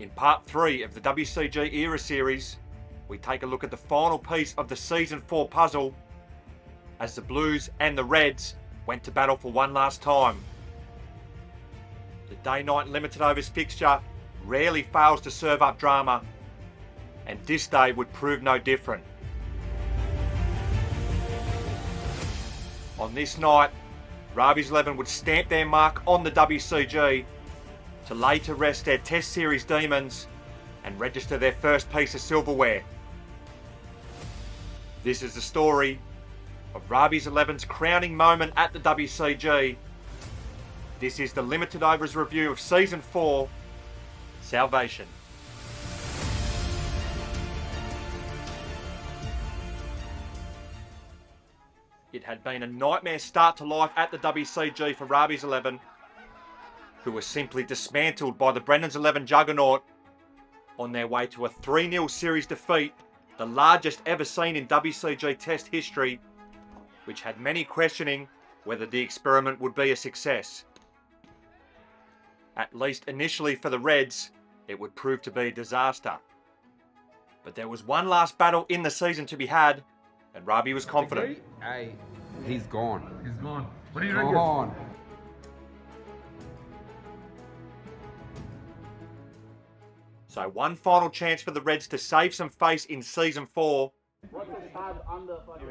In part 3 of the WCG Era Series, we take a look at the final piece of the Season 4 puzzle as the Blues and the Reds went to battle for one last time. The day-night limited overs fixture rarely fails to serve up drama, and this day would prove no different. On this night, Rabih's 11 would stamp their mark on the WCG to lay to rest their Test Series demons and register their first piece of silverware. This is the story of Rabih's 11's crowning moment at the WCG. This is the limited overs review of Season 4, Salvation. It had been a nightmare start to life at the WCG for Rabih's 11, who were simply dismantled by the Brennan's 11 juggernaut on their way to a 3-0 series defeat, the largest ever seen in WCG Test history, which had many questioning whether the experiment would be a success. At least initially for the Reds, it would prove to be a disaster. But there was one last battle in the season to be had, and Rabih was confident. Hey, he's gone. He's gone. What do you reckon? Gone. So one final chance for the Reds to save some face in Season 4.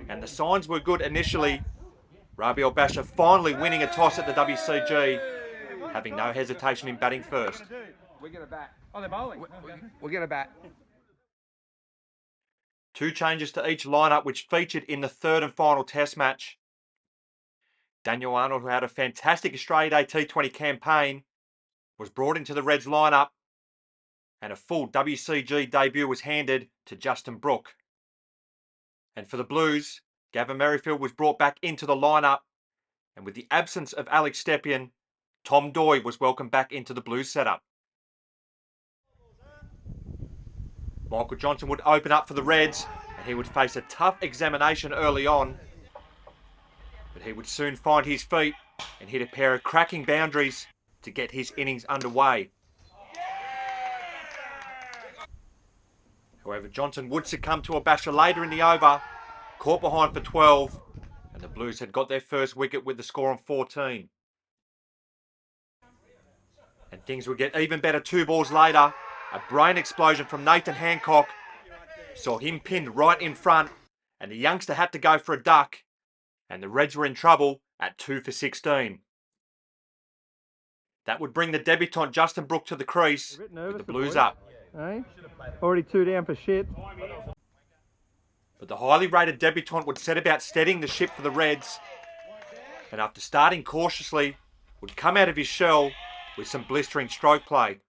And the signs were good initially. Rabih El-Basha finally winning a toss at the WCG, having no hesitation in batting first. We're gonna bat. Oh, they're bowling. We're gonna bat. Two changes to each lineup which featured in the third and final Test match. Daniel Arnold, who had a fantastic Australia Day T20 campaign, was brought into the Reds lineup, and a full WCG debut was handed to Justin Brook. And for the Blues, Gavin Merrifield was brought back into the lineup, and with the absence of Alex Stepien, Tom Doy was welcomed back into the Blues setup. Michael Johnson would open up for the Reds, and he would face a tough examination early on, but he would soon find his feet and hit a pair of cracking boundaries to get his innings underway. However, Johnson would succumb to a basher later in the over, caught behind for 12, and the Blues had got their first wicket with the score on 14. And things would get even better 2 balls later. A brain explosion from Nathan Hancock saw him pinned right in front, and the youngster had to go for a duck, and the Reds were in trouble at 2 for 16. That would bring the debutant Justin Brook to the crease, with the Blues up. Eh? Already 2 down for shit. But the highly rated debutant would set about steadying the ship for the Reds, and after starting cautiously, would come out of his shell with some blistering stroke play.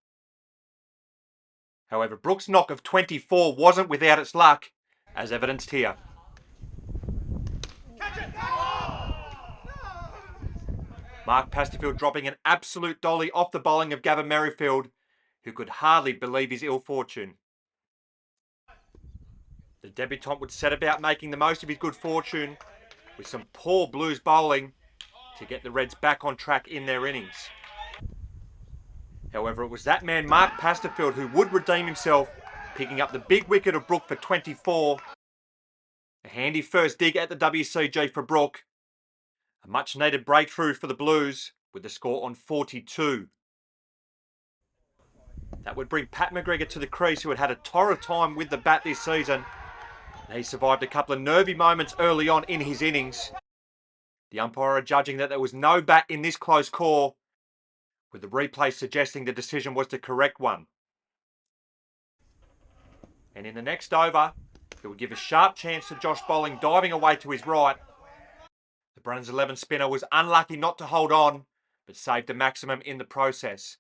However, Brook's knock of 24 wasn't without its luck, as evidenced here. Mark Pasterfield dropping an absolute dolly off the bowling of Gavin Merrifield, who could hardly believe his ill fortune. The debutant would set about making the most of his good fortune with some poor Blues bowling to get the Reds back on track in their innings. However, it was that man Mark Pasterfield who would redeem himself, picking up the big wicket of Brook for 24. A handy first dig at the WCG for Brook. A much needed breakthrough for the Blues with the score on 42. That would bring Pat McGregor to the crease, who had had a torrid time with the bat this season. He survived a couple of nervy moments early on in his innings. The umpire judging that there was no bat in this close call, with the replay suggesting the decision was the correct one. And in the next over, it would give a sharp chance to Josh Bolling diving away to his right. The Brennan's 11 spinner was unlucky not to hold on, but saved a maximum in the process.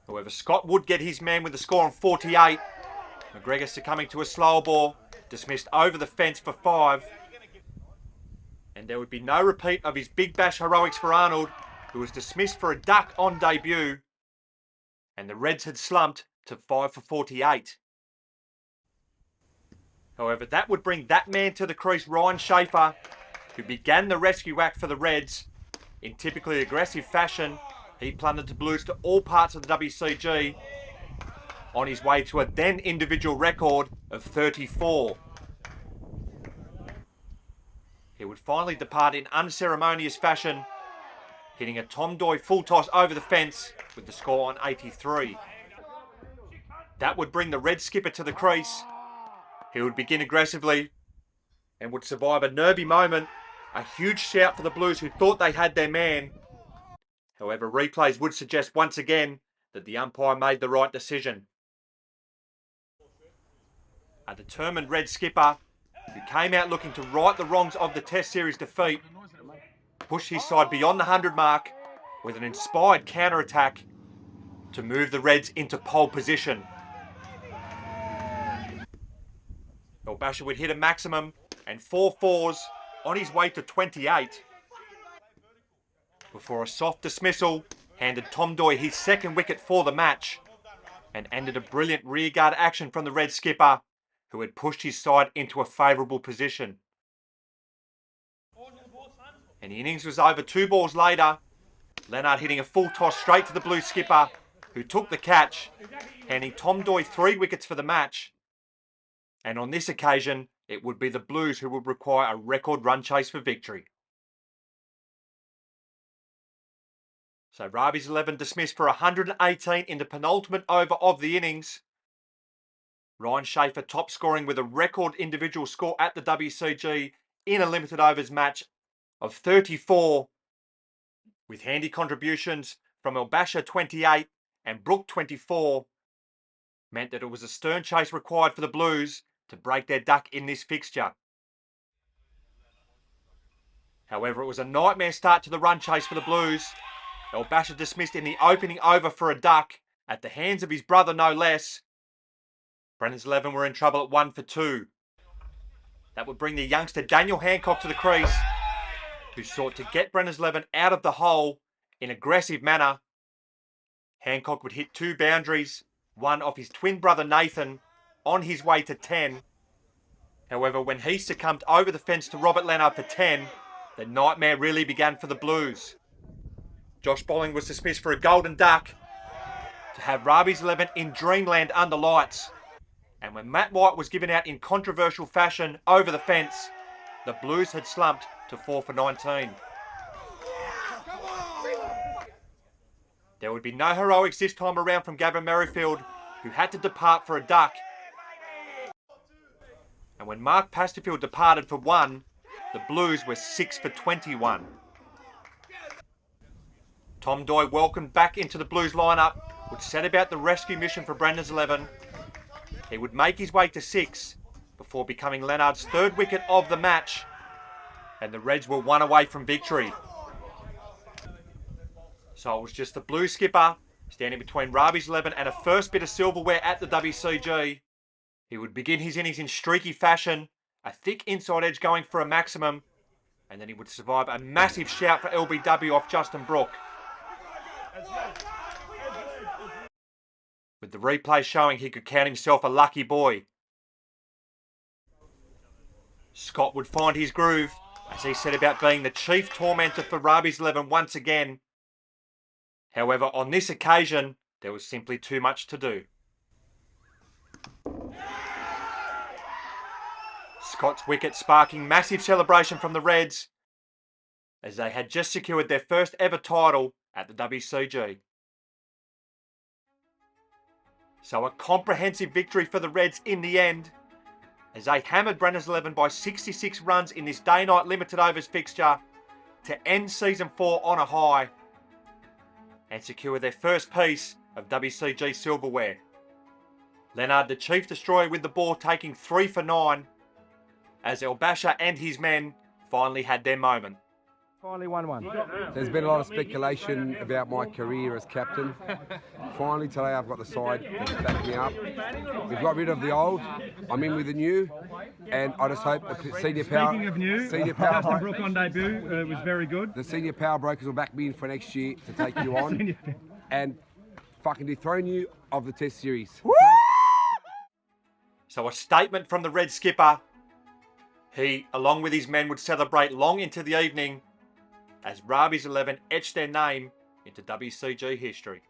However, Scott would get his man with the score on 48. McGregor succumbing to a slower ball, dismissed over the fence for 5. And there would be no repeat of his big bash heroics for Arnold, who was dismissed for a duck on debut. And the Reds had slumped to 5 for 48. However, that would bring that man to the crease, Ryan Schaefer, who began the rescue act for the Reds in typically aggressive fashion He plundered the Blues to all parts of the WCG on his way to a then individual record of 34. He would finally depart in unceremonious fashion, hitting a Tom Doy full toss over the fence with the score on 83. That would bring the red skipper to the crease. He would begin aggressively and would survive a nervy moment, a huge shout for the Blues who thought they had their man. However, replays would suggest once again that the umpire made the right decision. A determined red skipper who came out looking to right the wrongs of the Test Series defeat pushed his side beyond the 100 mark with an inspired counter-attack to move the Reds into pole position. Elbasha would hit a maximum and 4 fours on his way to 28 before a soft dismissal handed Tom Doy his second wicket for the match and ended a brilliant rearguard action from the red skipper who had pushed his side into a favourable position. And the innings was over 2 balls later, Leonard hitting a full toss straight to the blue skipper who took the catch, handing Tom Doy 3 wickets for the match. And on this occasion, it would be the Blues who would require a record run chase for victory. So Rabih's 11 dismissed for 118 in the penultimate over of the innings. Ryan Schaefer top scoring with a record individual score at the WCG in a limited overs match of 34, with handy contributions from Elbasha 28 and Brook 24, meant that it was a stern chase required for the Blues to break their duck in this fixture. However, it was a nightmare start to the run chase for the Blues. Elbasha dismissed in the opening over for a duck at the hands of his brother no less. Brennan's 11 were in trouble at 1 for 2. That would bring the youngster Daniel Hancock to the crease, who sought to get Brennan's 11 out of the hole in aggressive manner. Hancock would hit 2 boundaries, one off his twin brother Nathan, on his way to 10. However, when he succumbed over the fence to Robert Leonard for 10, the nightmare really began for the Blues. Josh Bolling was dismissed for a golden duck to have Rabih's 11 in dreamland under lights. And when Matt White was given out in controversial fashion over the fence, the Blues had slumped to 4 for 19. There would be no heroics this time around from Gavin Merrifield, who had to depart for a duck. And when Mark Pasterfield departed for 1, the Blues were 6 for 21. Tom Doy, welcomed back into the Blues lineup, would set about the rescue mission for Brandon's 11. He would make his way to 6 before becoming Leonard's 3rd wicket of the match, and the Reds were 1 away from victory. So it was just the blue skipper standing between Rabih's 11 and a first bit of silverware at the WCG. He would begin his innings in streaky fashion, a thick inside edge going for a maximum, and then he would survive a massive shout for LBW off Justin Brook. With the replay showing he could count himself a lucky boy. Scott would find his groove as he set about being the chief tormentor for Rabih's 11 once again. However, on this occasion, there was simply too much to do. Scott's wicket sparking massive celebration from the Reds, as they had just secured their first ever title at the WCG. So a comprehensive victory for the Reds in the end, as they hammered Brennan's 11 by 66 runs in this day-night limited overs fixture to end season 4 on a high and secure their first piece of WCG silverware. Leonard, the chief destroyer with the ball, taking 3 for 9, as Elbasha and his men finally had their moment. Finally 1-1. There's been a lot of speculation about my career as captain. Finally today I've got the side that's backed me up. We've got rid of the old, I'm in with the new, and I just hope the senior power... Speaking of new, senior power, Justin Brook on debut was very good. the senior power brokers will back me in for next year to take you on and fucking dethrone you of the Test Series. So a statement from the Red skipper. He, along with his men, would celebrate long into the evening as Rabih's 11 etched their name into WCG history.